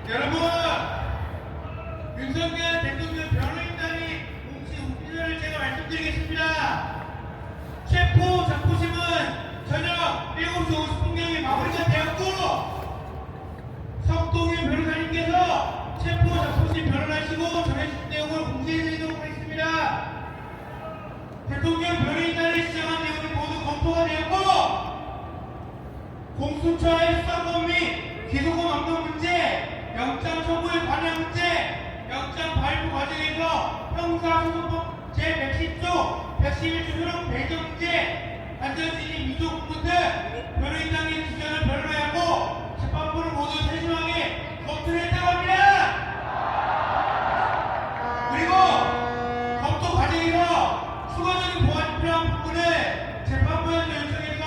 여러분, 윤석열 대통령 변호인단이 공식 오피셜을 제가 말씀드리겠습니다. 체포 자포심은 저녁 7시 50분경에 마무리가 되었고, 석동현 변호사님께서 체포 자포심 변론하시고 전해주신 내용을 공개해드리도록 하겠습니다. 대통령 변호인단이 시정한 내용이 모두 검토가 되었고, 공수처의 수사권 및 기소권 없는 문제, 영장 청구의 관여 문제, 영장 발부 과정에서 형사소송법 제110조, 111조 효력 배정 문제, 안전진입 위조 공문 등 변호인단의 주장을 변론하고 재판부를 모두 세심하게 검토를 했다고 합니다. 그리고 검토 과정에서 추가적인 보완이 필요한 부분을 재판부에서 요청해서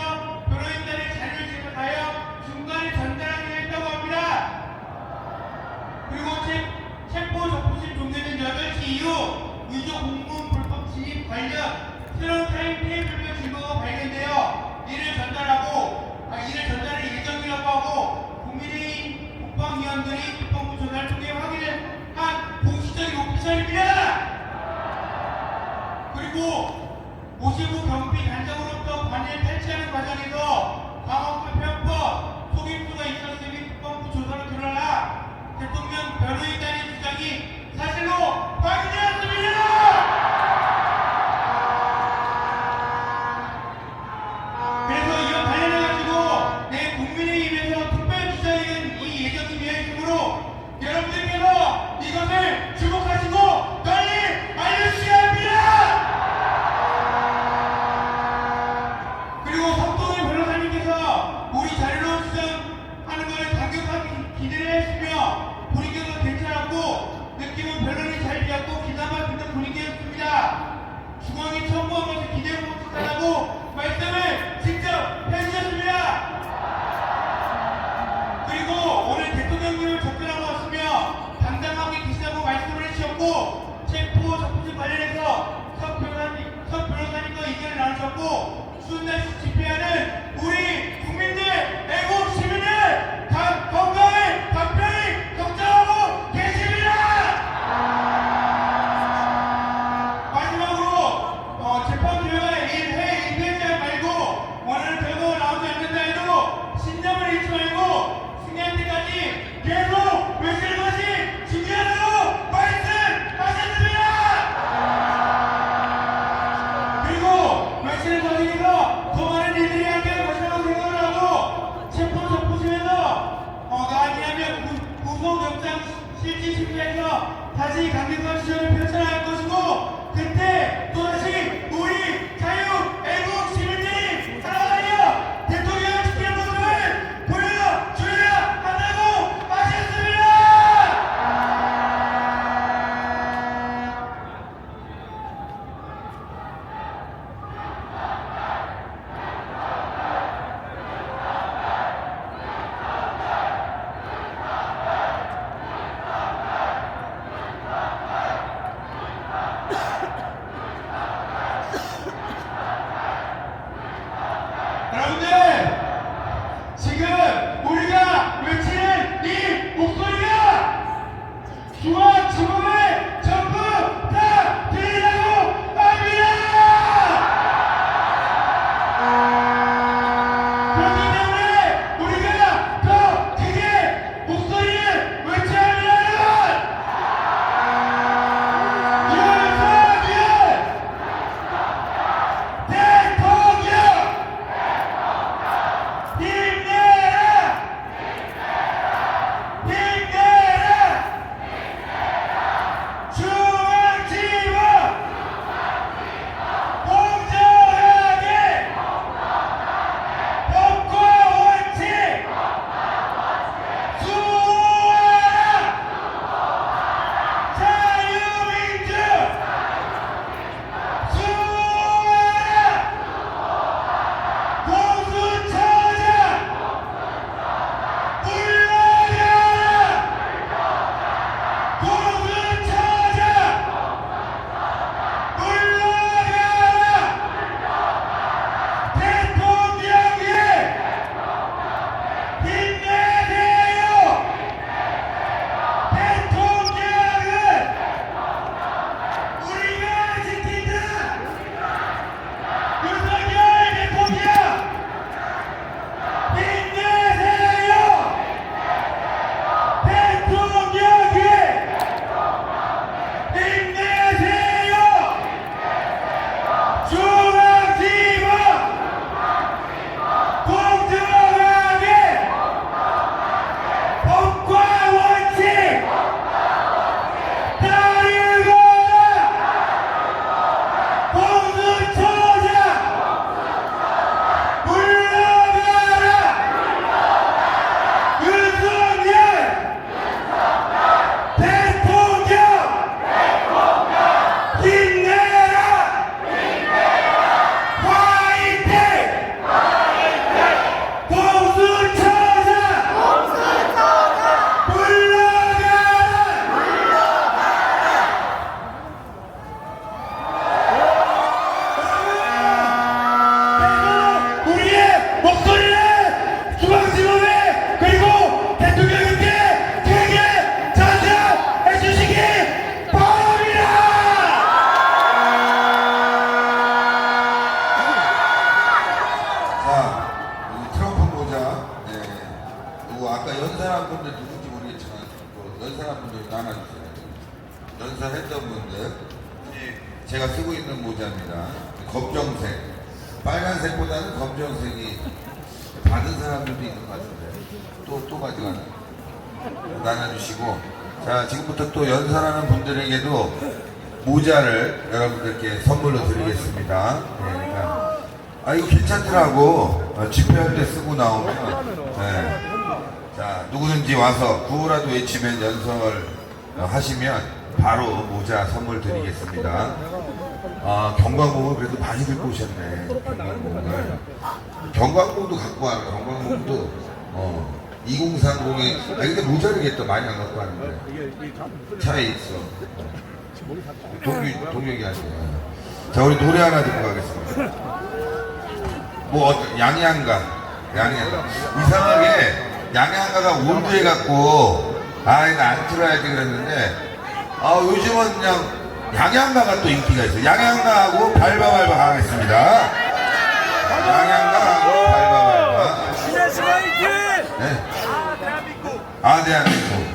변호인단의 자료를 제작하여 중간에 전달하기로 했다고 합니다. 그리고 체포 접수심 종료된 8시 이후 위조 공문 불법 진입 관련 새로운 타임테이블과 증거가 발견되어 이를 전달할 예정이라고 하고 국민의힘 국방위원들이 국방부 전화를 통해 확인을 한 공식적인 오피셜입니다. 그리고 모시부 경비 단장으로부터 관리를 탈취하는 과정에서 강화군 편법 속임수가 있었음이 국방부 조사로 드러나 대통령 변호인단의 주장이 사실로 확인되었습니다. 그래서 이와 관련해가지고 내 국민의힘에서 특별 주장인 이 예정이 되어있으므로 여러분들께서 이것을 주목하시고 널리 알려주셔야 합니다. 그리고 석동현 변호사님께서 우리 자료로 주장하는 것을 강력하게 기대를 했으며 분위기가 괜찮았고 느낌은 변론이 잘 되었고 기사만 듣는 분위기였습니다. 중앙이 청구한 것을 기대하고 못했다고 말씀을 직접 해주셨습니다. 그리고 오늘 대통령님을 접견하고 왔으며 당당하게 계시다고 말씀을 해주셨고 체포 접수심 관련해서 석 변호사님과 의견을 나누셨고 추운 날씨 집회하는 우리 국민들 애국 시민들 건강을 각별히 걱정하고 계십니다. 마지막으로 재판 결과에 회의 입회자 말고 목소리를 중앙지검에 그리고 대통령님께 되게 전달해 주시기 바랍니다. 자, 이 트럼프 모자, 누구 아까 연설한 분들 누군지 모르겠지만 연설한 분들 나눠주세요. 연설했던 분들, 제가 쓰고 있는 모자입니다. 검정색, 빨간색보다는 검정색이 받은 사람들도 있는 것 같은데 또 가져가나 나눠주시고, 자 지금부터 또 연설하는 분들에게도 모자를 여러분들께 선물로 드리겠습니다. 네, 그러니까 이거 괜찮더라고. 집회할 때 쓰고 나오면. 자, 누구든지 와서 구호라도 외치면 연설 하시면 바로 모자 선물 드리겠습니다. 경광봉을 그래도 많이 들고 오셨네. 경광봉을. 경광봉도 갖고 와요. 경광봉도 2030에 근데 모자르겠다. 많이 안 갖고 왔는데 차에 있어. 동력이 아니에요. 자, 우리 노래 하나 듣고 가겠습니다. 양양가 이상하게 양양가가 올드해갖고 이거 안 틀어야지 그랬는데 요즘은 그냥 양양가가 또 인기가 있어요. 양양가하고 발바발바 가겠습니다. 양양가하고 발바발바. 네. 대한민국.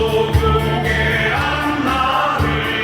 조국의 앞날을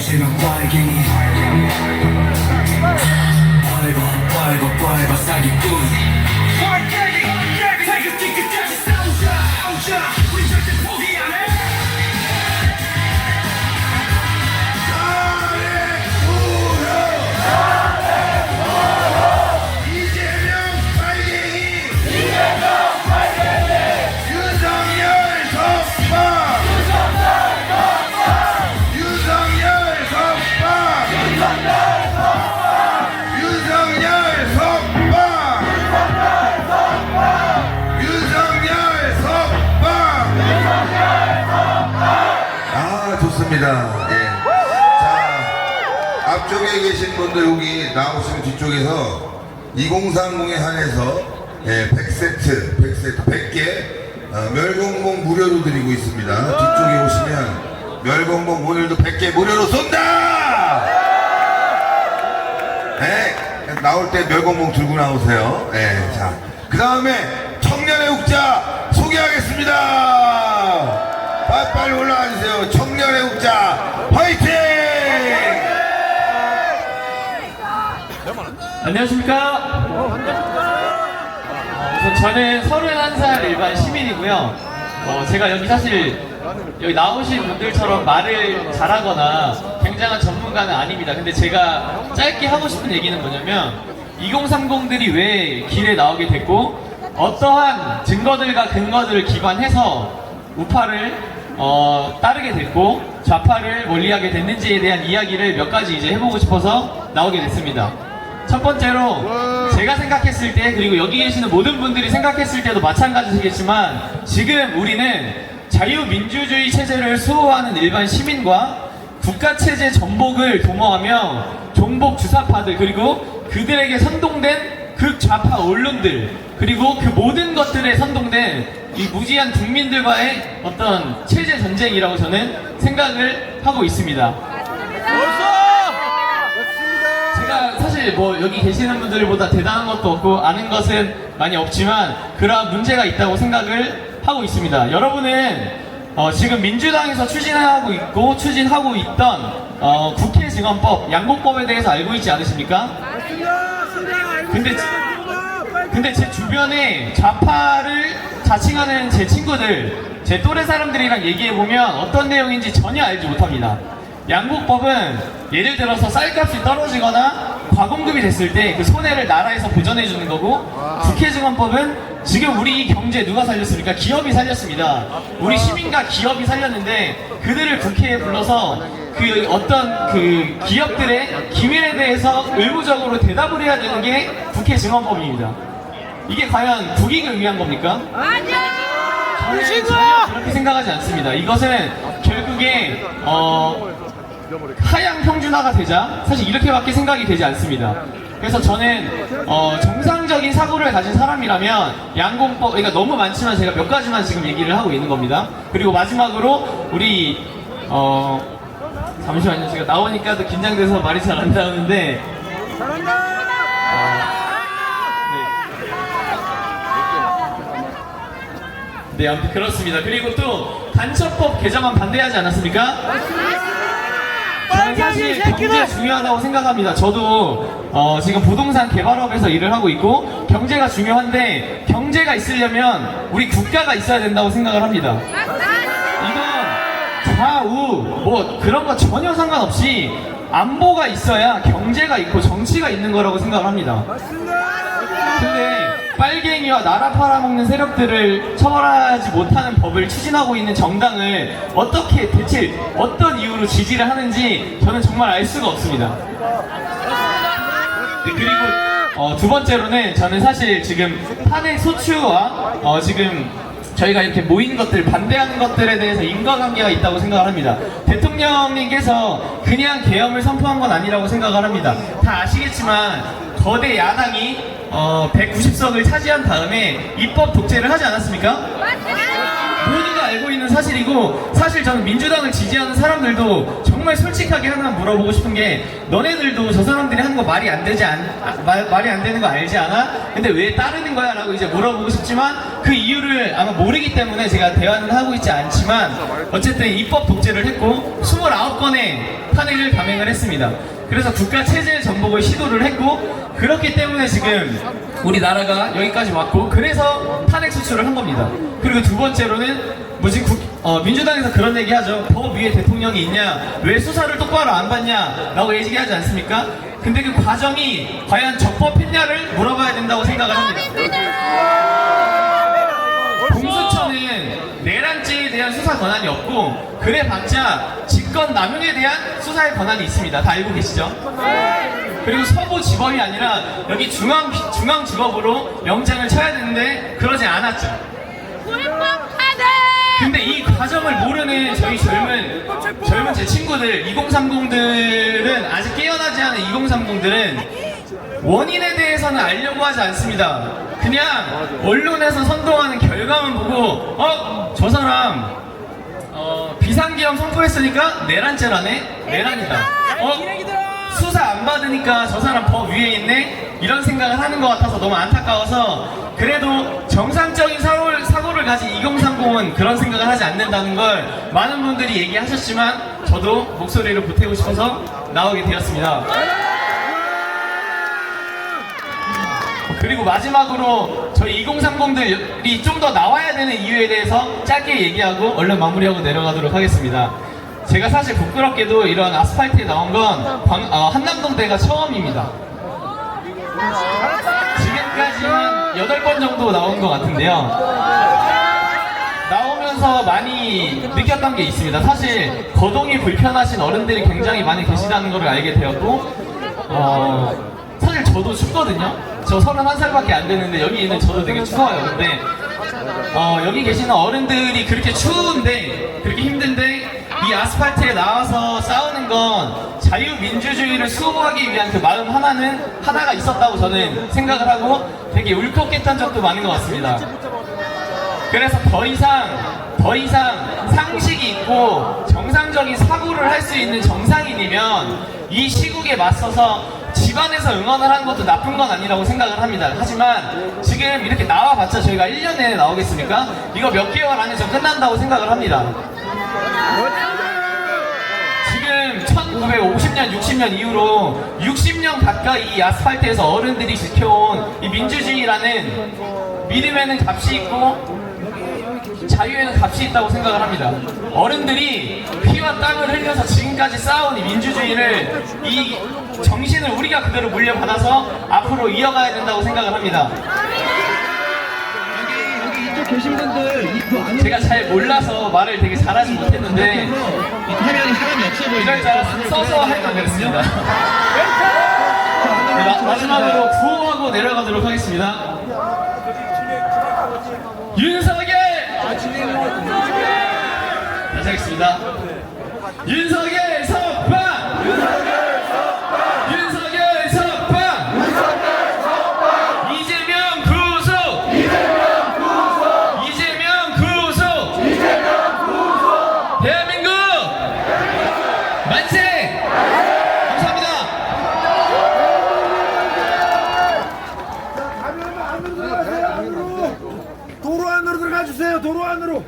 지금 빨갱이 밟아 사기꾼 태극기 끝까지 싸우자 우리 절대 포기 안 해. 좋습니다. 예. 자, 앞쪽에 계신 분들 여기 나오시면 뒤쪽에서 2030에 한해서 100세트 100개 멸공봉 무료로 드리고 있습니다. 뒤쪽에 오시면 멸공봉 오늘도 100개 무료로 쏜다! 네, 나올 때 멸공봉 들고 나오세요. 네, 자, 그 다음에 청년의 욱자 소개하겠습니다. 빨리 올라와 주세요. 청년의 욱자 화이팅! 안녕하십니까? 우선 저는 31살 일반 시민이고요. 제가 여기 사실 여기 나오신 분들처럼 말을 잘하거나 굉장한 전문가는 아닙니다. 근데 제가 짧게 하고 싶은 얘기는 뭐냐면 2030들이 왜 길에 나오게 됐고 어떠한 증거들과 근거들을 기반해서 우파를 따르게 됐고 좌파를 멀리하게 됐는지에 대한 이야기를 몇 가지 이제 해보고 싶어서 나오게 됐습니다. 첫 번째로 제가 생각했을 때 그리고 여기 계시는 모든 분들이 생각했을 때도 마찬가지시겠지만 지금 우리는 자유민주주의 체제를 수호하는 일반 시민과 국가체제 전복을 도모하며 종북 주사파들 그리고 그들에게 선동된 극좌파 언론들 그리고 그 모든 것들에 선동된 이 무지한 국민들과의 어떤 체제 전쟁이라고 저는 생각을 하고 있습니다. 제가 사실 뭐 여기 계시는 분들보다 대단한 것도 없고 아는 것은 많이 없지만 그러한 문제가 있다고 생각을 하고 있습니다. 여러분은 지금 민주당에서 추진하고 있던 국회 증언법, 양곡법에 대해서 알고 있지 않으십니까? 근데 제 주변에 좌파를 자칭하는 제 친구들, 제 또래 사람들이랑 얘기해보면 어떤 내용인지 전혀 알지 못합니다. 양곡법은 예를 들어서 쌀값이 떨어지거나 과공급이 됐을 때 그 손해를 나라에서 보전해주는 거고 국회증언법은 지금 우리 이 경제 누가 살렸습니까? 기업이 살렸습니다. 우리 시민과 기업이 살렸는데 그들을 국회에 불러서 그 어떤 그 기업들의 기밀에 대해서 의무적으로 대답을 해야 되는 게 국회증언법입니다. 이게 과연 국익을 위한 겁니까? 저는 전혀 그렇게 생각하지 않습니다. 이것은 결국에 하향 평준화가 되자 사실 이렇게밖에 생각이 되지 않습니다. 그래서 저는 정상적인 사고를 가진 사람이라면 양곡법 그러니까 너무 많지만 제가 몇 가지만 지금 얘기를 하고 있는 겁니다. 그리고 마지막으로 우리 잠시만요. 제가 나오니까 또 긴장돼서 말이 잘 안 나오는데 네, 아무튼 그렇습니다. 그리고 또 간첩법 개정안 반대하지 않았습니까? 저는 사실 경제 중요하다고 생각합니다. 저도 지금 부동산 개발업에서 일을 하고 있고 경제가 중요한데 경제가 있으려면 우리 국가가 있어야 된다고 생각을 합니다. 이건 좌우 뭐 그런 거 전혀 상관없이 안보가 있어야 경제가 있고 정치가 있는 거라고 생각을 합니다. 근데 빨갱이와 나라 팔아먹는 세력들을 처벌하지 못하는 법을 추진하고 있는 정당을 어떻게 대체 어떤 이유로 지지를 하는지 저는 정말 알 수가 없습니다. 네, 그리고 두 번째로는 저는 사실 지금 탄핵 소추와 지금 저희가 이렇게 모인 것들, 반대하는 것들에 대해서 인과관계가 있다고 생각을 합니다. 대통령님께서 그냥 계엄을 선포한 건 아니라고 생각을 합니다. 다 아시겠지만 거대 야당이 190석을 차지한 다음에 입법 독재를 하지 않았습니까? 모두가 알고 있는 사실이고 사실 저는 민주당을 지지하는 사람들도 정말 정말 솔직하게 하나 물어보고 싶은 게, 너네들도 저 사람들이 하는 거 말이 안 되는 거 알지 않아? 근데 왜 따르는 거야? 라고 이제 물어보고 싶지만 그 이유를 아마 모르기 때문에 제가 대화는 하고 있지 않지만, 어쨌든 입법 독재를 했고 29건의 탄핵을 감행을 했습니다. 그래서 국가 체제 전복을 시도를 했고, 그렇기 때문에 지금 우리나라가 여기까지 왔고, 그래서 탄핵 소추를 한 겁니다. 그리고 두 번째로는 민주당에서 그런 얘기 하죠. 법 위에 대통령이 있냐, 왜 수사를 똑바로 안 받냐 라고 얘기하지 않습니까? 근데 그 과정이 과연 적법했냐를 물어봐야 된다고 생각을 합니다. 공수처는 내란죄에 대한 수사 권한이 없고, 그래봤자 직권 남용에 대한 수사의 권한이 있습니다. 다 알고 계시죠? 그리고 서부지법이 아니라 여기 중앙지법으로 영장을 쳐야 되는데 그러지 않았죠. 근데 이 과정을 모르는 저희 젊은 제 친구들, 2030들은, 아직 깨어나지 않은 2030들은 원인에 대해서는 알려고 하지 않습니다. 그냥 언론에서 선동하는 결과만 보고, 저 사람 비상계엄 선포했으니까 내란죄라네? 내란이다. 수사 안 받으니까 저 사람 법 위에 있네? 이런 생각을 하는 것 같아서 너무 안타까워서, 그래도 정상적인 사고를 가진 2030은 그런 생각을 하지 않는다는 걸 많은 분들이 얘기하셨지만, 저도 목소리를 보태고 싶어서 나오게 되었습니다. 그리고 마지막으로 저희 2030들이 좀 더 나와야 되는 이유에 대해서 짧게 얘기하고 얼른 마무리하고 내려가도록 하겠습니다. 제가 사실 부끄럽게도 이런 아스팔트에 나온 건 한남동 때가 처음입니다. 지금까지 한 8번 정도 나온 것 같은데요. 나오면서 많이 느꼈던 게 있습니다. 사실 거동이 불편하신 어른들이 굉장히 많이 계시다는 걸 알게 되었고, 사실 저도 춥거든요. 저 31살밖에 안 되는데 여기 있는 저도 되게 추워요. 근데 여기 계시는 어른들이 그렇게 추운데, 그렇게 힘든데 이 아스팔트에 나와서 싸우는 건 자유민주주의를 수호하기 위한 그 마음 하나가 있었다고 저는 생각을 하고 되게 울컥했던 적도 많은 것 같습니다. 그래서 더 이상 상식이 있고 정상적인 사고를 할 수 있는 정상인이면 이 시국에 맞서서 집안에서 응원을 하는 것도 나쁜 건 아니라고 생각을 합니다. 하지만 지금 이렇게 나와봤자 저희가 1년 내내 나오겠습니까? 이거 몇 개월 안에 저 끝난다고 생각을 합니다. 지금 1950년, 60년 이후로 60년 가까이 이 아스팔트에서 어른들이 지켜온 이 민주주의라는 믿음에는 값이 있고 자유에는 값이 있다고 생각을 합니다. 어른들이 피와 땀을 흘려서 지금까지 쌓아온 이 민주주의를, 이 정신을 우리가 그대로 물려받아서 앞으로 이어가야 된다고 생각을 합니다. 여기 이쪽 계신 분들 제가 잘 몰라서 말을 되게 잘하지 못했는데 화면에 사람이 없어 보이네요. 이럴 줄 알았으면 써서 할 걸 그랬습니다. 네, 마지막으로 구호하고 내려가도록 하겠습니다. 윤석열! 다시 하겠습니다. 윤석열 석방! 윤석열 석방! 이재명 구속! 이재명 구속! 대한민국 만세! 감사합니다. 도로 안으로 들어가 주세요. 도로 안으로.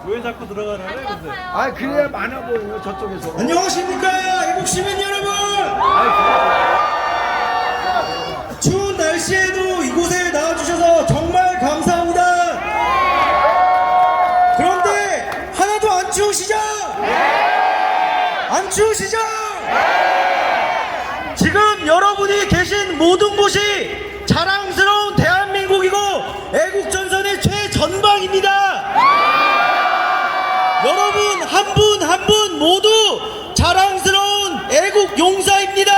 왜 자꾸 들어가나요? 근데? 아 그래야 많아 보여요 저쪽에서. 안녕하십니까 애국 시민 여러분. 추운 날씨에도 이곳에 나와주셔서 정말 감사합니다. 그런데 하나도 안 추우시죠? 안 추우시죠? 지금 여러분이 계신 모든 곳이 자랑스러운 대한민국이고 애국전선의 최전방입니다. 여러분 한 분 한 분 모두 자랑스러운 애국 용사입니다.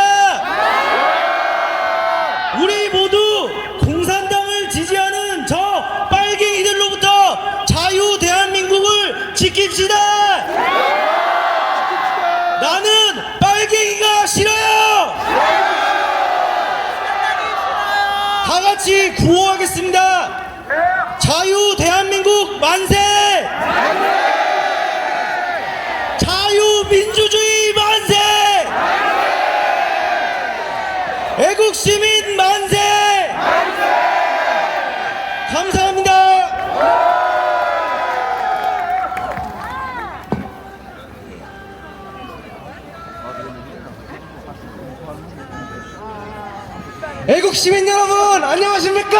우리 모두 공산당을 지지하는 저 빨갱이들로부터 자유 대한민국을 지킵시다. 나는 빨갱이가 싫어요. 다 같이 구호하겠습니다. 자유 대한민국 만세! 자유민주주의 시민 여러분 안녕하십니까?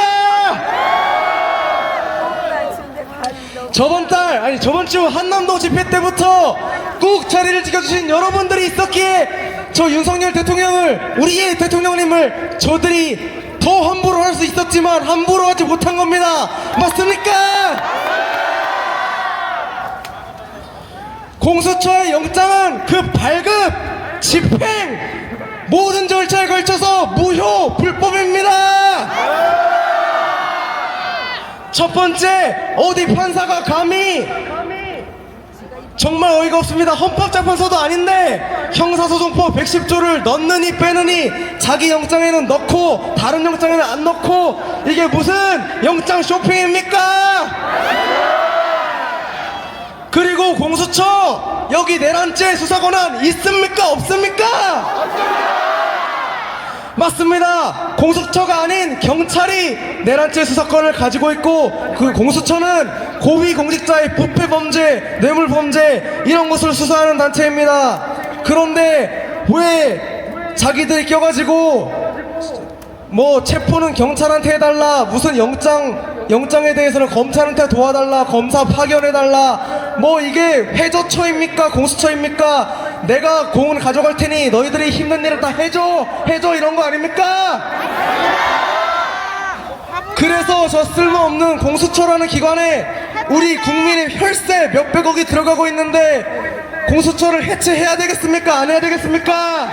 저번 주 한남동 집회 때부터 꾹 자리를 지켜주신 여러분들이 있었기에 저 윤석열 대통령을, 우리의 대통령님을 저들이 더 함부로 할 수 있었지만 함부로 하지 못한 겁니다. 맞습니까? 공수처의 영장은 그 발급, 집행, 모든 절차에 걸쳐서 무효, 불법입니다. 첫 번째, 어디 판사가 감히, 정말 어이가 없습니다. 헌법재판소도 아닌데 형사소송법 110조를 넣느니 빼느니 자기 영장에는 넣고 다른 영장에는 안 넣고 이게 무슨 영장 쇼핑입니까? 그리고 공수처 여기 내란죄 수사 권한 있습니까? 없습니까? 맞습니다. 공수처가 아닌 경찰이 내란죄 수사권을 가지고 있고 그 공수처는 고위공직자의 부패범죄, 뇌물범죄 이런 것을 수사하는 단체입니다. 그런데 왜 자기들이 껴가지고 뭐 체포는 경찰한테 해달라, 무슨 영장에 대해서는 검찰한테 도와달라, 검사 파견해달라, 뭐 이게 해저처입니까? 공수처입니까? 내가 공은 가져갈 테니 너희들이 힘든 일을 다 해줘 이런 거 아닙니까? 그래서 저 쓸모없는 공수처라는 기관에 우리 국민의 혈세 몇백억이 들어가고 있는데 공수처를 해체해야 되겠습니까? 안 해야 되겠습니까?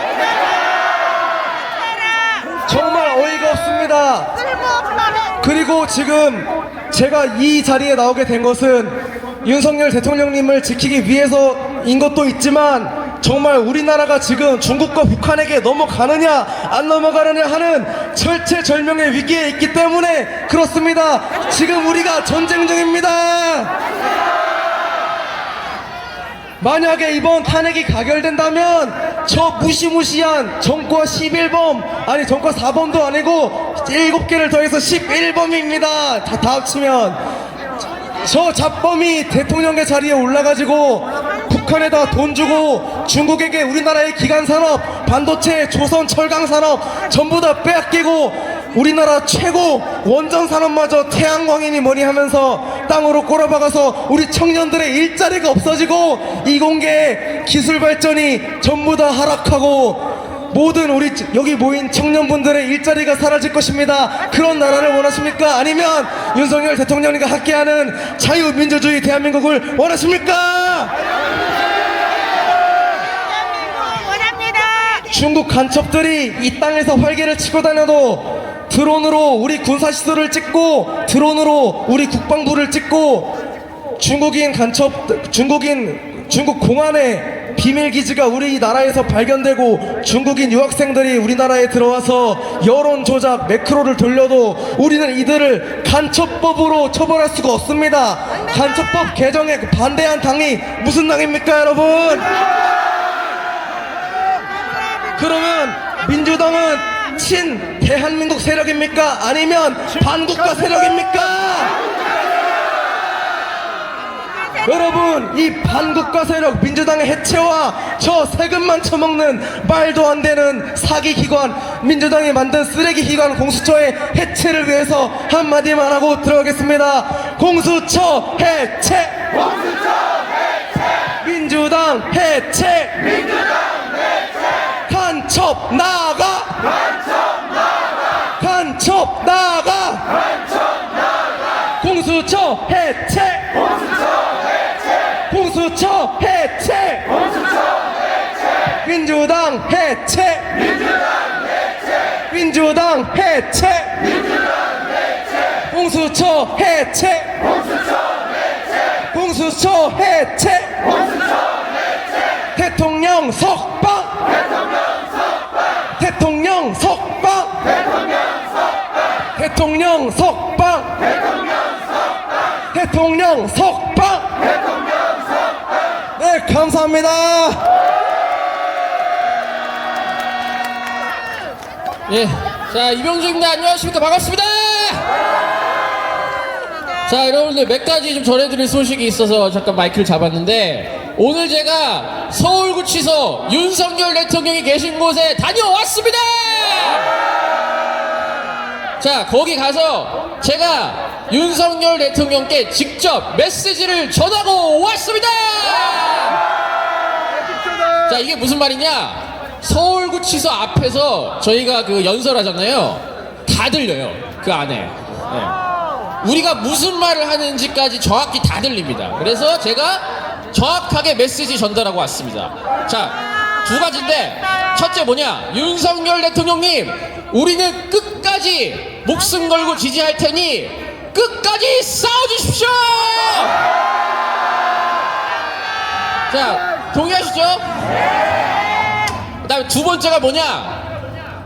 정말 어이가 없습니다. 그리고 지금 제가 이 자리에 나오게 된 것은 윤석열 대통령님을 지키기 위해서인 것도 있지만 정말 우리나라가 지금 중국과 북한에게 넘어가느냐 안 넘어가느냐 하는 절체절명의 위기에 있기 때문에 그렇습니다. 지금 우리가 전쟁 중입니다. 만약에 이번 탄핵이 가결된다면 저 무시무시한 전과 11범, 아니 전과 4범도 아니고 7개를 더해서 11범입니다. 다 합치면 저 잡범이 대통령의 자리에 올라가지고 북한에다 돈 주고 중국에게 우리나라의 기간산업, 반도체, 조선 철강산업 전부 다 빼앗기고 우리나라 최고 원전산업마저 태양광이니 뭐니 하면서 땅으로 꼬라박아서 우리 청년들의 일자리가 없어지고 이공계 기술 발전이 전부 다 하락하고 모든 우리 여기 모인 청년분들의 일자리가 사라질 것입니다. 그런 나라를 원하십니까? 아니면 윤석열 대통령과 함께하는 자유민주주의 대한민국을 원하십니까? 중국 간첩들이 이 땅에서 활개를 치고 다녀도 드론으로 우리 군사시설을 찍고 드론으로 우리 국방부를 찍고 중국 공안에 비밀기지가 우리나라에서 발견되고 중국인 유학생들이 우리나라에 들어와서 여론조작 매크로를 돌려도 우리는 이들을 간첩법으로 처벌할 수가 없습니다. 간첩법 개정에 반대한 당이 무슨 당입니까 여러분? 그러면 민주당은 친 대한민국 세력입니까? 아니면 반국가 세력입니까? 여러분 이 반국가 세력 민주당의 해체와 저 세금만 처먹는 말도 안 되는 사기 기관 민주당이 만든 쓰레기 기관 공수처의 해체를 위해서 한마디만 하고 들어가겠습니다. 공수처 해체! 공수처 해체! 민주당 해체! 민주당 해체! 간첩 나가! 간첩 나가! 간첩 나가! 간첩 나가! 공수처 해체! 공수처 해체! 공수처 해체! 민주당 해체! 민주당 해체! 민주당 해체! 공수처 해체! 공수처 해체! 대통령 석방! 대통령 석방! 대통령 석방! 대통령 석방! 네, 감사합니다. 예, 자 이병주입니다. 안녕하십니까? 반갑습니다. 자 여러분들 몇 가지 좀 전해드릴 소식이 있어서 잠깐 마이크를 잡았는데 오늘 제가 서울구치소 윤석열 대통령이 계신 곳에 다녀왔습니다. 자, 거기 가서 제가 윤석열 대통령께 직접 메시지를 전하고 왔습니다. 자, 이게 무슨 말이냐? 서울구치소 앞에서 저희가 그 연설하잖아요. 다 들려요. 그 안에. 네. 우리가 무슨 말을 하는지까지 정확히 다 들립니다. 그래서 제가 정확하게 메시지 전달하고 왔습니다. 자, 두 가지인데, 첫째 뭐냐? 윤석열 대통령님, 우리는 끝까지 목숨 걸고 지지할 테니 끝까지 싸워주십시오! 자, 동의하시죠? 그 다음에 두 번째가 뭐냐?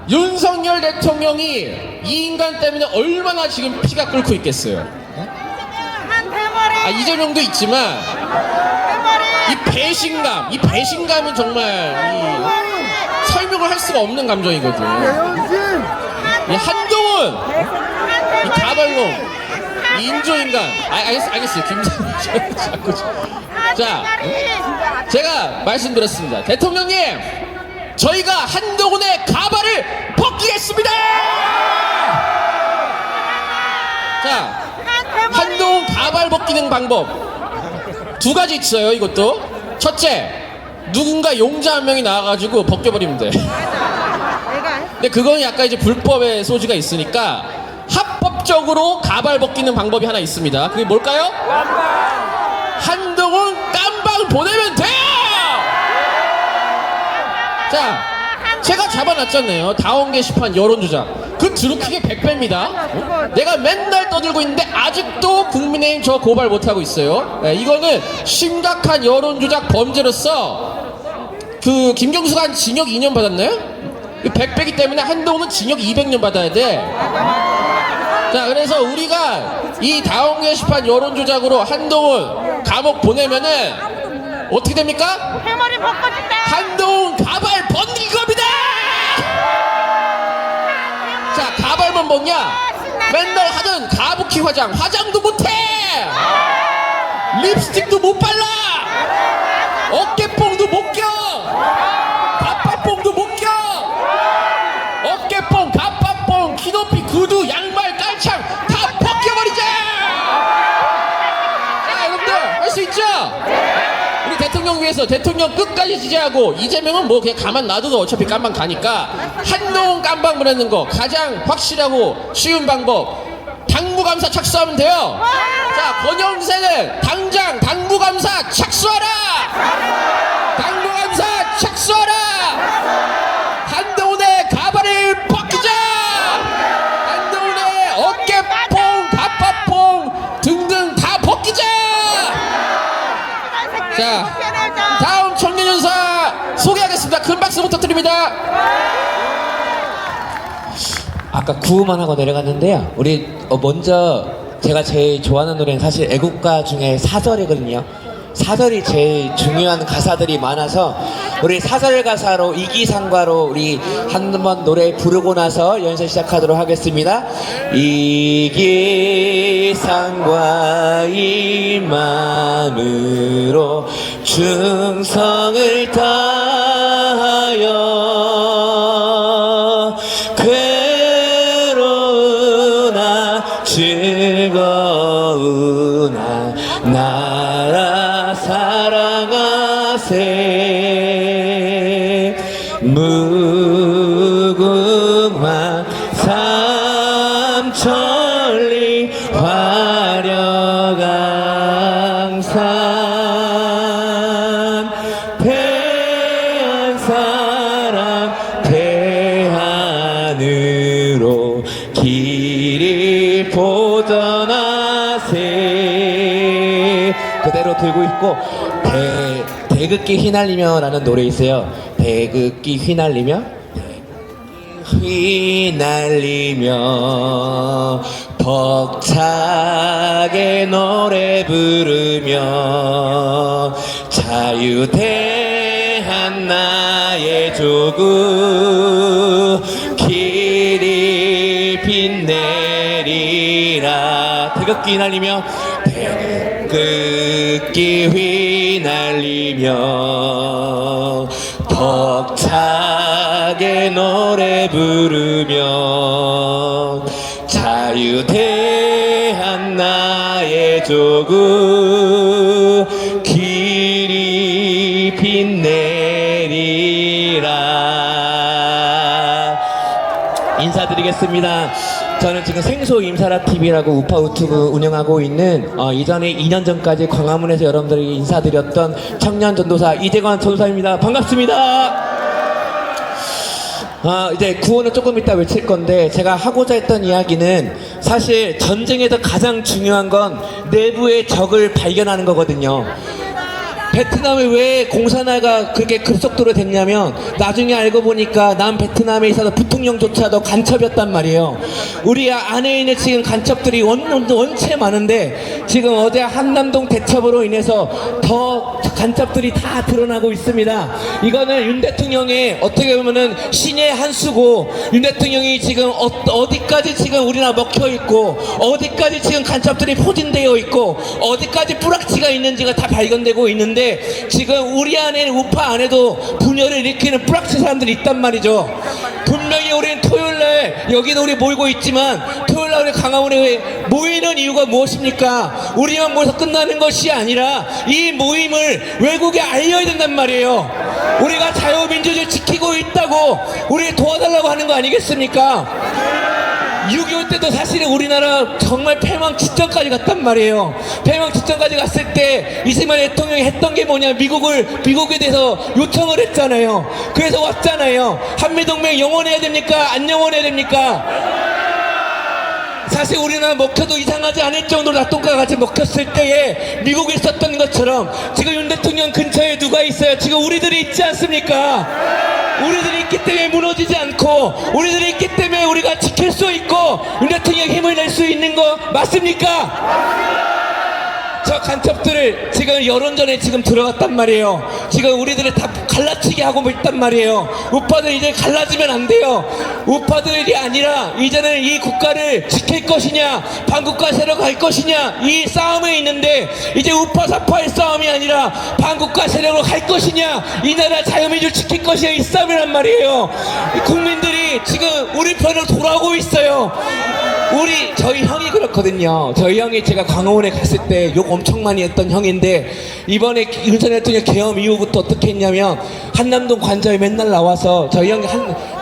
윤석열 대통령이 이 인간 때문에 얼마나 지금 피가 끓고 있겠어요. 아, 이재명도 있지만 이 배신감은 정말 설명을 할 수가 없는 감정이거든. 이 한동훈, 이 가발놈, 이 인조인간. 알겠어요. 김정은. 자, 제가 말씀드렸습니다. 대통령님, 저희가 한동훈의 가발을 벗기겠습니다. 자, 한동훈 가발 벗기는 방법 두 가지 있어요. 이것도 첫째, 누군가 용자 한 명이 나와가지고 벗겨버리면 돼. 근데 그건 약간 이제 불법의 소지가 있으니까 합법적으로 가발 벗기는 방법이 하나 있습니다. 그게 뭘까요? 한동훈 깜방 보내면 돼요. 자, 제가 잡아놨잖아요. 다운 게시판 여론조작. 그 드루킹의 100배입니다. 내가 맨날 떠들고 있는데 아직도 국민의힘 저 고발 못하고 있어요. 네, 이거는 심각한 여론조작 범죄로서 그 김경수가 한 징역 2년 받았나요? 100배기 때문에 한동훈은 징역 200년 받아야 돼. 자, 그래서 우리가 이 다운 게시판 여론조작으로 한동훈 감옥 보내면은 어떻게 됩니까? 대머리 벗겨진다. 한동훈 가발 벗길 겁니다. 자, 가발만 벗냐? 맨날 하던 가부키 화장도 못해. 립스틱도 못 발라. 어깨뽕도 못 껴. 가빠뽕도 못 껴. 어깨뽕, 가빠뽕, 키높이, 구두, 양말, 깔창 다 벗겨버리자. 자, 여러분들 할 수 있죠? 우리 대통령 위해서 대통령 끝까지 지지하고, 이재명은 뭐 그냥 가만 놔둬도 어차피 깜방 가니까 한동훈 깜방 보내는 거 가장 확실하고 쉬운 방법, 당무감사 착수하면 돼요. 자, 권영세는 당장 당무감사 착수하라. 당무감사 착수하라. 한동훈의 가발을 벗기자. 한동훈의 어깨뽕, 가빠뽕 등등 다 벗기자. 자, 다음 청년연사 소개하겠습니다. 큰 박수 부탁드립니다. 아까 구호만 하고 내려갔는데요. 우리 먼저 제가 제일 좋아하는 노래는 사실 애국가 중에 사설이거든요. 사설이 제일 중요한 가사들이 많아서 우리 사설 가사로 이기상과로 우리 한번 노래 부르고 나서 연설 시작하도록 하겠습니다. 이기상과 이 마음으로 충성을 다하여 괴로우나 즐거우나 나라 사랑하세. 무궁화 삼천리 화려강산 대한사랑 대한으로 길이 보전하세. 그대로 들고 있고, 대극기 휘날리며 라는 노래 있어요. 대극기 휘날리며, 휘날리며 벅차게 노래 부르며 자유대한 나의 조국 길이 빛내리라. 태극기 휘날리며, 태극기 휘날리며 벅차게 노래 부르며 조국 길이 빛내리라. 인사드리겠습니다. 저는 지금 생소 임사라 TV라고 우파 유튜브 운영하고 있는 이전에 2년 전까지 광화문에서 여러분들에게 인사드렸던 청년 전도사 이재관 전도사입니다. 반갑습니다. 이제 구호는 조금 이따 외칠 건데, 제가 하고자 했던 이야기는 사실 전쟁에서 가장 중요한 건 내부의 적을 발견하는 거거든요. 베트남에 왜 공산화가 그렇게 급속도로 됐냐면, 나중에 알고 보니까 남베트남에 있어서 부통령조차도 간첩이었단 말이에요. 우리 안에 있는 지금 간첩들이 원체 많은데, 지금 어제 한남동 대첩으로 인해서 더 간첩들이 다 드러나고 있습니다. 이거는 윤 대통령의 어떻게 보면은 신의 한 수고, 윤 대통령이 지금 어디까지 지금 우리나라 먹혀 있고, 어디까지 지금 간첩들이 포진되어 있고, 어디까지 뿌락치가 있는지가 다 발견되고 있는데, 지금 우리 안에는 우파 안에도 분열을 일으키는 뿌락치 사람들이 있단 말이죠. 분명히 우리는 토요일날 여기도 우리 모이고 있지만, 토요일날 우리 광화문에 모이는 이유가 무엇입니까? 우리만 모여서 끝나는 것이 아니라 이 모임을 외국에 알려야 된단 말이에요. 우리가 자유민주주의를 지키고 있다고 우리 도와달라고 하는 거 아니겠습니까? 6.25 때도 사실은 우리나라 정말 패망 직전까지 갔단 말이에요. 패망 직전까지 갔을 때 이승만 대통령이 했던 게 뭐냐, 미국에 대해서 요청을 했잖아요. 그래서 왔잖아요. 한미동맹 영원해야 됩니까? 안 영원해야 됩니까? 사실 우리나라 먹혀도 이상하지 않을 정도로 낙동과 같이 먹혔을 때에 미국에 있었던 것처럼 지금 윤 대통령 근처에 누가 있어요? 지금 우리들이 있지 않습니까? 우리들이 있기 때문에 무너지지 않고, 우리들이 있기 때문에 우리가 지킬 수 있고, 윤 대통령 힘을 낼 수 있는 거 맞습니까? 저 간첩들을 지금 여론전에 지금 들어갔단 말이에요. 지금 우리들을 다 갈라치게 하고 있단 말이에요. 우파들 이제 갈라지면 안 돼요. 우파들이 아니라 이제는 이 국가를 지킬 것이냐, 반국가 세력 갈 것이냐, 이 싸움에 있는데, 이제 우파 사파의 싸움이 아니라 반국가 세력으로 갈 것이냐, 이 나라 자유민주를 지킬 것이냐, 이 싸움이란 말이에요. 국민들이 지금 우리 편으로 돌아오고 있어요. 저희 형이 그렇거든요. 저희 형이 제가 광화문에 갔을 때 욕 엄청 많이 했던 형인데, 이번에 윤석열 대통령 계엄 이후부터 어떻게 했냐면, 한남동 관저에 맨날 나와서, 저희 형이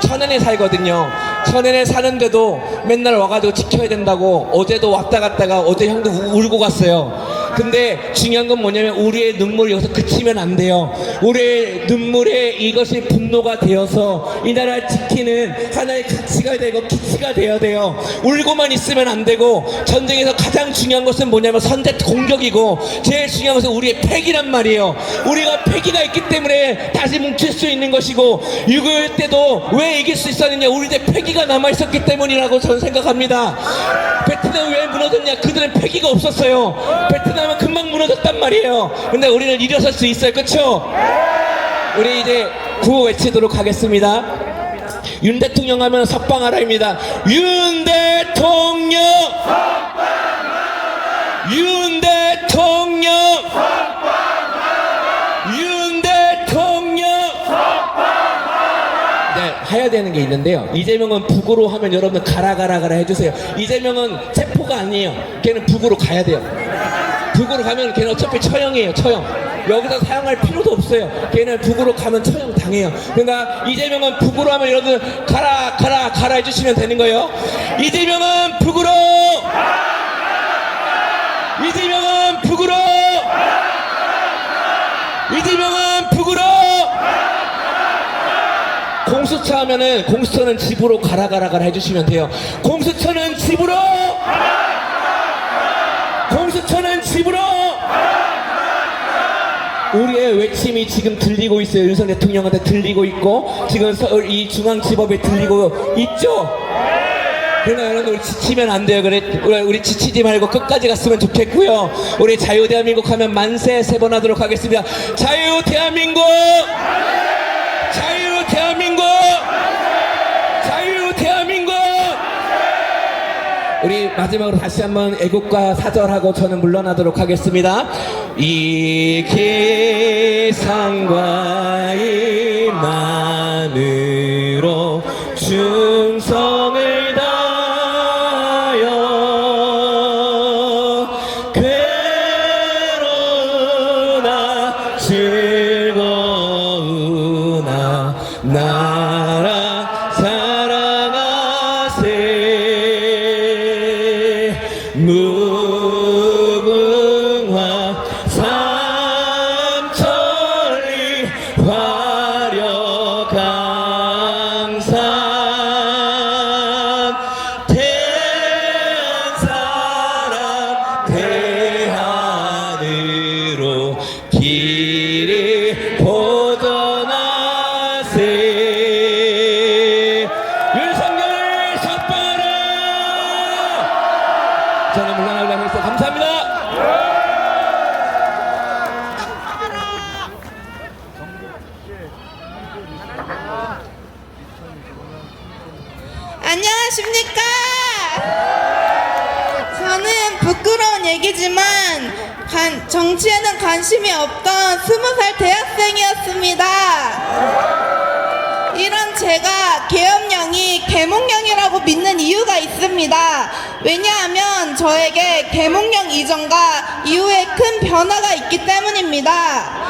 천안에 살거든요. 천안에 사는데도 맨날 와가지고 지켜야 된다고 어제도 왔다 갔다가 어제 형도 울고 갔어요. 근데 중요한 건 뭐냐면, 우리의 눈물이 여기서 그치면 안 돼요. 우리의 눈물에 이것이 분노가 되어서 이 나라를 지키는 하나의 가치가 되고 기치가 되어야 돼요. 울고만 있으면 안 되고, 전쟁에서 가장 중요한 것은 뭐냐면 선제 공격이고, 제일 중요한 것은 우리의 패기란 말이에요. 우리가 패기가 있기 때문에 다시 뭉칠 수 있는 것이고, 6.25 때도 왜 이길 수 있었느냐, 우리의 패기가 남아있었기 때문이라고 저는 생각합니다. 베트남 왜 무너졌냐, 그들은 패기가 없었어요. 베트남은 금방 무너졌단 말이에요. 근데 우리는 일어설 수 있어요. 그쵸? 우리 이제 구호 외치도록 하겠습니다. 윤 대통령 하면 석방하라입니다. 윤 대통령! 윤 대통령! 윤 대통령! 네, 해야 되는 게 있는데요. 이재명은 북으로 하면 여러분들 가라 해주세요. 이재명은 체포가 아니에요. 걔는 북으로 가야 돼요. 북으로 가면 걔는 어차피 처형이에요. 처형. 여기서 사용할 필요도 없어요. 걔는 북으로 가면 처형 당해요. 그러니까 이재명은 북으로 하면 여러분 가라 해주시면 되는 거예요. 이재명은 북으로! 이재명은 북으로! 이재명은 북으로! 공수처 하면은 공수처는 집으로 가라 해주시면 돼요. 공수처는 집으로! 공수처는 집으로! 우리의 외침이 지금 들리고 있어요. 윤석열 대통령한테 들리고 있고, 지금 이 중앙지법에 들리고 있죠? 그러나 여러분, 우리 지치면 안 돼요. 그래, 우리 지치지 말고 끝까지 갔으면 좋겠고요. 우리 자유 대한민국 하면 만세 3번 하도록 하겠습니다. 자유 대한민국! 자유 대한민국! 자유 대한민국! 우리 마지막으로 다시 한번 애국가 사절하고 저는 물러나도록 하겠습니다. 이 기상과 이만으로 충성을 다하여 정치에는 관심이 없던 20살 대학생이었습니다. 이런 제가 계엄령이 계몽령이라고 믿는 이유가 있습니다. 왜냐하면 저에게 계몽령 이전과 이후에 큰 변화가 있기 때문입니다.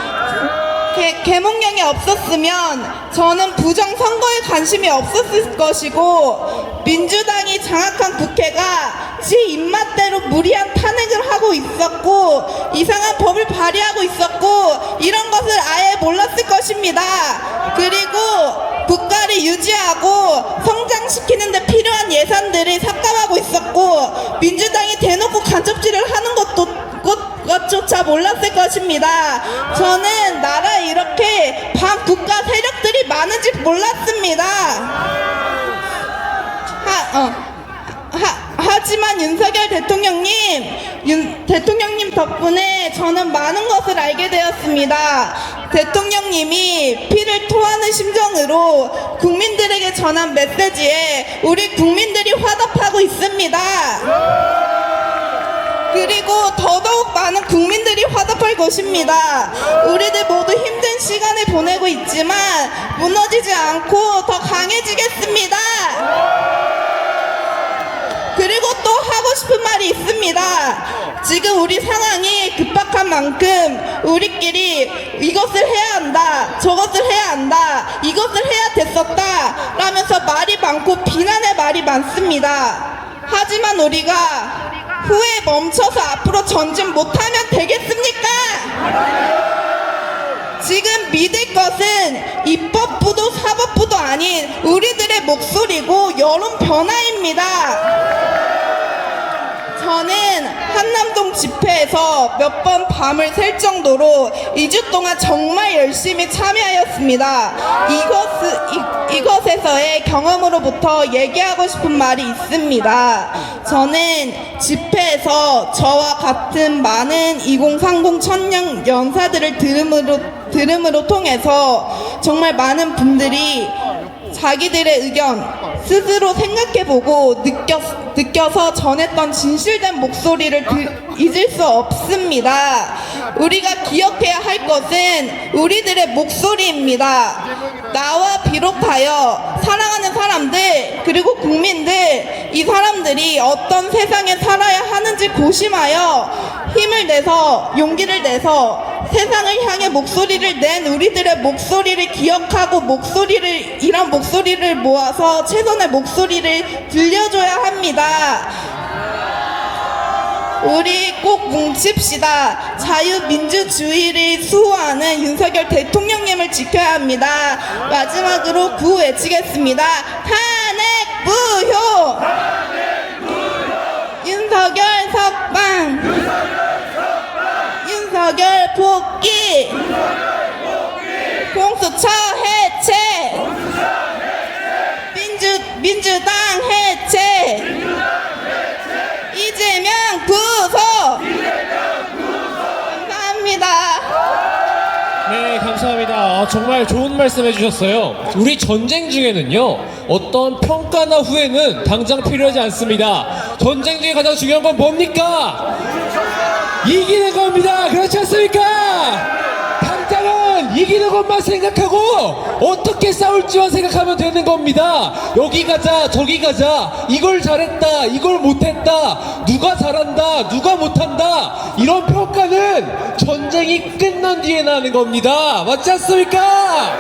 계몽령이 없었으면 저는 부정선거에 관심이 없었을 것이고 민주당이 장악한 국회가 지 입맛대로 무리한 탄핵을 하고 있었고 이상한 법을 발의하고 있었고 이런 것을 아예 몰랐을 것입니다. 그리고 국가를 유지하고 성장시키는 데 필요한 예산들을 삭감하고 있었고 민주당이 대놓고 간접질을 하는 것조차 몰랐을 것입니다. 저는 나라에 이렇게 반국가 세력들이 많은지 몰랐습니다. 하지만 윤석열 대통령님 덕분에 저는 많은 것을 알게 되었습니다. 대통령님이 피를 토하는 심정으로 국민들에게 전한 메시지에 우리 국민들이 화답하고 있습니다. 그리고 더더욱 많은 국민들이 화답할 것입니다. 우리들 모두 힘든 시간을 보내고 있지만 무너지지 않고 더 강해지겠습니다. 그리고 또 하고 싶은 말이 있습니다. 지금 우리 상황이 급박한 만큼 우리끼리 이것을 해야 한다, 저것을 해야 한다, 이것을 해야 됐었다 라면서 말이 많고 비난의 말이 많습니다. 하지만 우리가 후에 멈춰서 앞으로 전진 못하면 되겠습니까? 지금 믿을 것은 입법부도 사법부도 아닌 우리들의 목소리고 여론 변화입니다. 저는 한남동 집회에서 몇 번 밤을 샐 정도로 2주 동안 정말 열심히 참여하였습니다. 이것에서의 경험으로부터 얘기하고 싶은 말이 있습니다. 저는 집회에서 저와 같은 많은 2030 청년 연사들을 들음으로 통해서 정말 많은 분들이 자기들의 의견 스스로 생각해보고 느껴서 전했던 진실된 목소리를 잊을 수 없습니다. 우리가 기억해야 할 것은 우리들의 목소리입니다. 나와 비롯하여 사랑하는 사람들 그리고 국민들, 이 사람들이 어떤 세상에 살아야 하는지 고심하여 힘을 내서 용기를 내서 세상을 향해 목소리를 낸 우리들의 목소리를 기억하고 이런 목소리를 모아서 최선의 목소리를 들려줘야 합니다. 우리 꼭 뭉칩시다. 자유민주주의를 수호하는 윤석열 대통령님을 지켜야 합니다. 마지막으로 구호 외치겠습니다. 탄핵 무효! 윤석열 석방! 윤석열 복귀! 공수처 해체! 민주당 해체! 이재명 구속! 감사합니다. 네, 감사합니다. 정말 좋은 말씀 해주셨어요. 우리 전쟁 중에는요, 어떤 평가나 후회는 당장 필요하지 않습니다. 전쟁 중에 가장 중요한 건 뭡니까? 이기는 겁니다. 그렇지 않습니까? 당장은 이기는 것만 생각하고 어떻게 싸울지만 생각하면 되는 겁니다. 여기 가자 저기 가자, 이걸 잘했다 이걸 못했다, 누가 잘한다 누가 못한다, 이런 평가는 전쟁이 끝난 뒤에 나는 겁니다. 맞지 않습니까?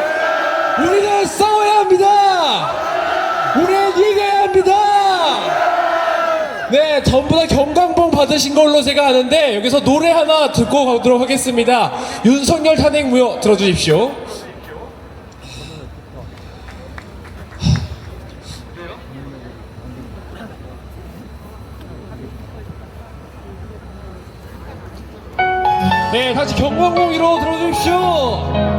우리는 싸워야 합니다. 우리는 이겨야 합니다. 네, 전부 다 경강봉 받으신 걸로 제가 아는데 여기서 노래 하나 듣고 가도록 하겠습니다. 윤석열 탄핵 무효 들어주십시오. 네, 다시 경강봉 위로 들어주십시오.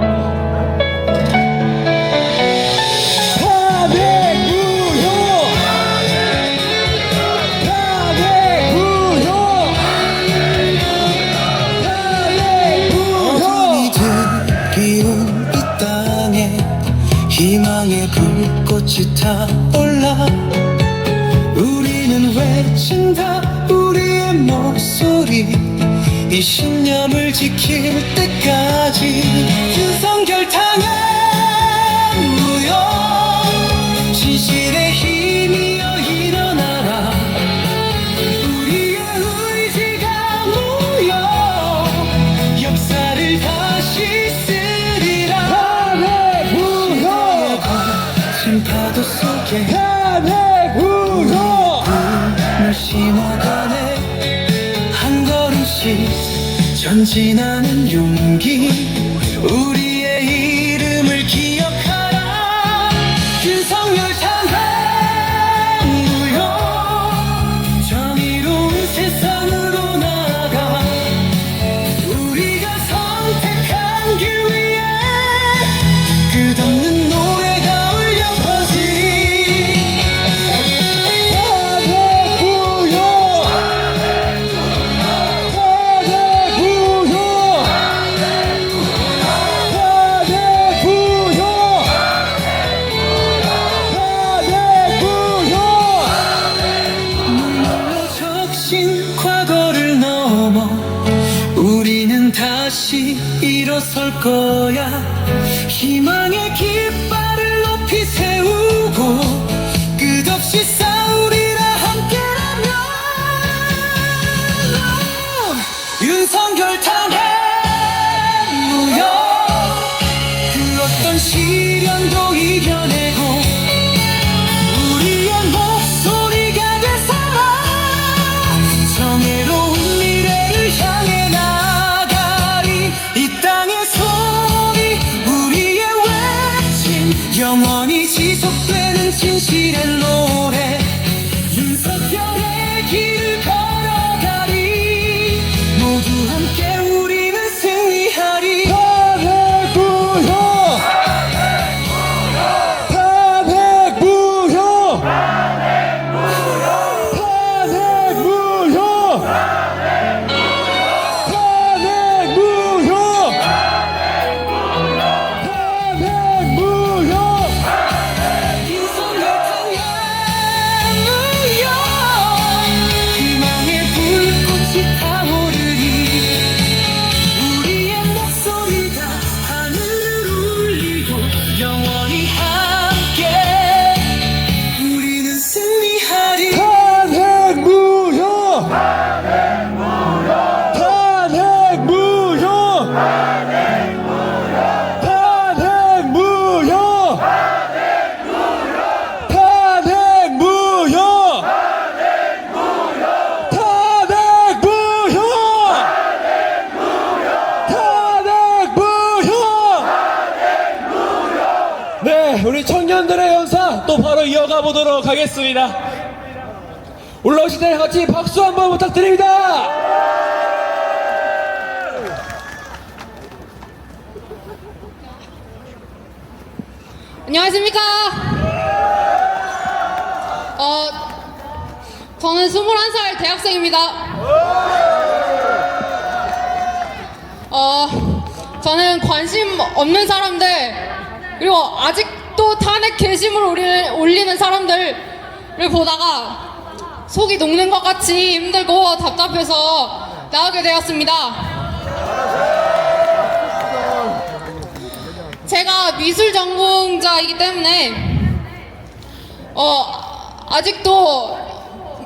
희망의 불꽃이 타올라 우리는 외친다 우리의 목소리 이 신념을 지킬 때까지 윤석열탕은 무효 진실의 힘이여 일어나라 우리의 의지가 모여 역사를 다시 쓰리라 탄핵 무효 거친 파도 속에 탄핵 무효 날 심어가네 한 걸음씩 전진하는 용기 우리의 이름을 기억하라 윤석열 탄핵 무효 정의로운 세상으로 나아가 우리가 선택한 길 위에 끝없는 노래가 울려 퍼지리 탄핵 무효 과거를 넘어 우리는 다시 일어설 거야 희망의 깃발을 높이 세우고 끝없이 싸우리라 함께라면 윤석열 탄핵 무효 그 어떤 시련도 이겨내고 우리의 목소리가 되살아 정의로운 미래를 향해 나가리 이 땅의 소리 우리의 외침 영원히 지속되는 진실의 노래 윤석열의 길을 걸어가리 모두 함께 우리는 승리하리 탄핵 무효 탄핵 무효 탄핵 무효 탄핵 무효 탄핵 무효 윤석열 탄핵 무효 희망의 불꽃이 타오르니 우리의 목소리가 하늘을 울리고 영원히 함께 우리는 승리하리 탄핵 무효 탄핵 무효 탄핵 무효 탄핵 무효 탄핵 무효 탄핵 무효 네, 우리 청년들의 연사 또 바로 이어가 보도록 하겠습니다. 올라오실 때 같이 박수 한번 부탁드립니다. 안녕하십니까. 저는 21살 대학생입니다. 저는 관심 없는 사람들 그리고 아직도 탄핵 게시물 올리는 사람들을 보다가 속이 녹는 것 같이 힘들고 답답해서 나오게 되었습니다. 제가 미술 전공자이기 때문에 아직도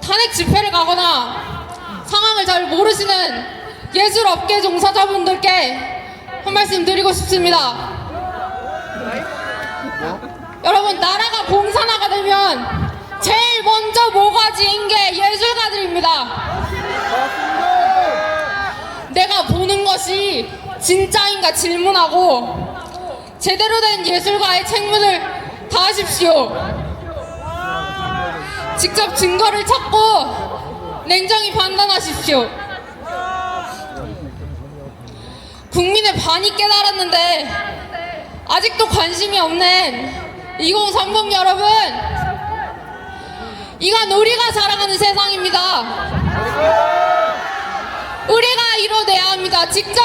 탄핵 집회를 가거나 상황을 잘 모르시는 예술업계 종사자분들께 한 말씀 드리고 싶습니다. 여러분, 나라가 공산화가 되면 제일 먼저 모가지인 게 예술가들입니다. 내가 보는 것이 진짜인가 질문하고 제대로 된 예술가의 책무를 다하십시오. 직접 증거를 찾고 냉정히 판단하십시오. 국민의 반이 깨달았는데 아직도 관심이 없는 2030 여러분, 이건 우리가 살아가는 세상입니다. 우리가 이뤄내야 합니다. 직접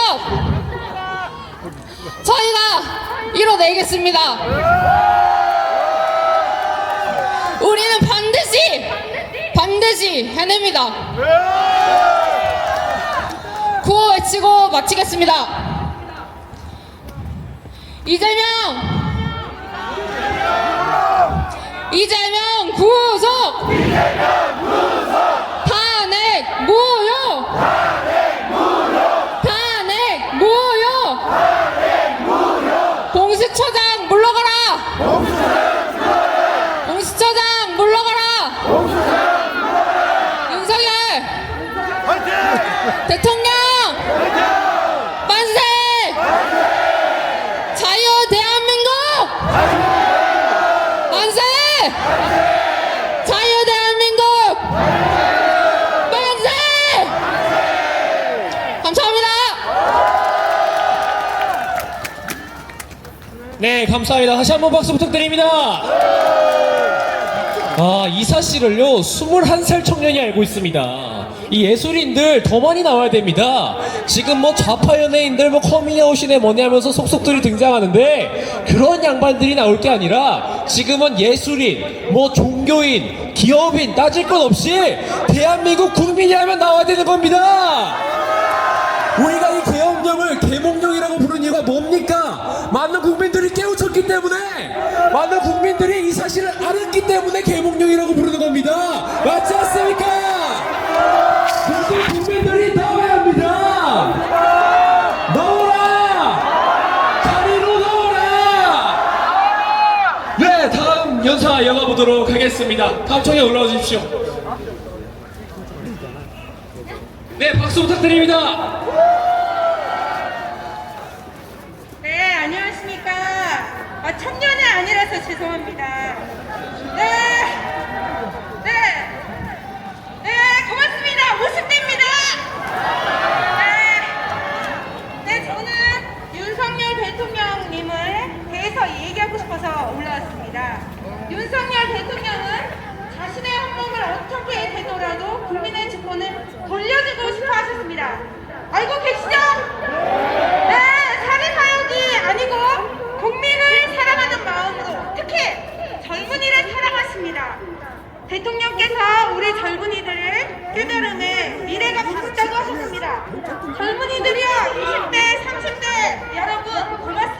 저희가 이뤄내겠습니다. 우리는 반드시 해냅니다. 구호 외치고 마치겠습니다. 이재명 구속! 탄핵 무효! 탄핵 무효! 공수처장 물러가라! 공수처장 물러가라! 윤석열 대통령 만세! 자유 대한민국! 만세! 자유 대한민국! 만세! 감사합니다. 네, 감사합니다. 다시 한번 박수 부탁드립니다. 이 사실을요, 21살 청년이 알고 있습니다. 이 예술인들 더 많이 나와야 됩니다. 지금 뭐 좌파 연예인들 뭐 커밍아웃이네 뭐냐 하면서 속속들이 등장하는데 그런 양반들이 나올 게 아니라 지금은 예술인, 뭐 종교인, 기업인 따질 것 없이 대한민국 국민이 하면 나와야 되는 겁니다. 우리가 이 계엄령을 계몽령이라고 부르는 이유가 뭡니까? 많은 국민들이 깨우쳤기 때문에, 많은 국민들이 이 사실을 알았기 때문에 계몽령이라고 부르는 겁니다. 맞지 않습니까? 모든 국민들이 나와야 합니다. 나오라! 자리로 나오라! 네, 다음 연사 이어가 보도록 하겠습니다. 다음 청에 올라와 주십시오. 네, 박수 부탁드립니다. 네, 안녕하십니까. 청년이 아니라서 죄송합니다. 고맙습니다. 50대입니다. 저는 윤석열 대통령님을 대해서 얘기하고 싶어서 올라왔습니다. 윤석열 대통령은 자신의 헌법을 어떻게 되더라도 국민의 주권을 돌려주고 싶어 하셨습니다. 알고 계시죠? 네, 사리사욕이 아니고 국민을 사랑하는 마음으로 특히 젊은이를 사랑하십니다. 대통령께서 우리 젊은이들을 깨달음에 미래가 밝다고 하셨습니다. 젊은이들이요, 20대, 30대 여러분 고맙습니다.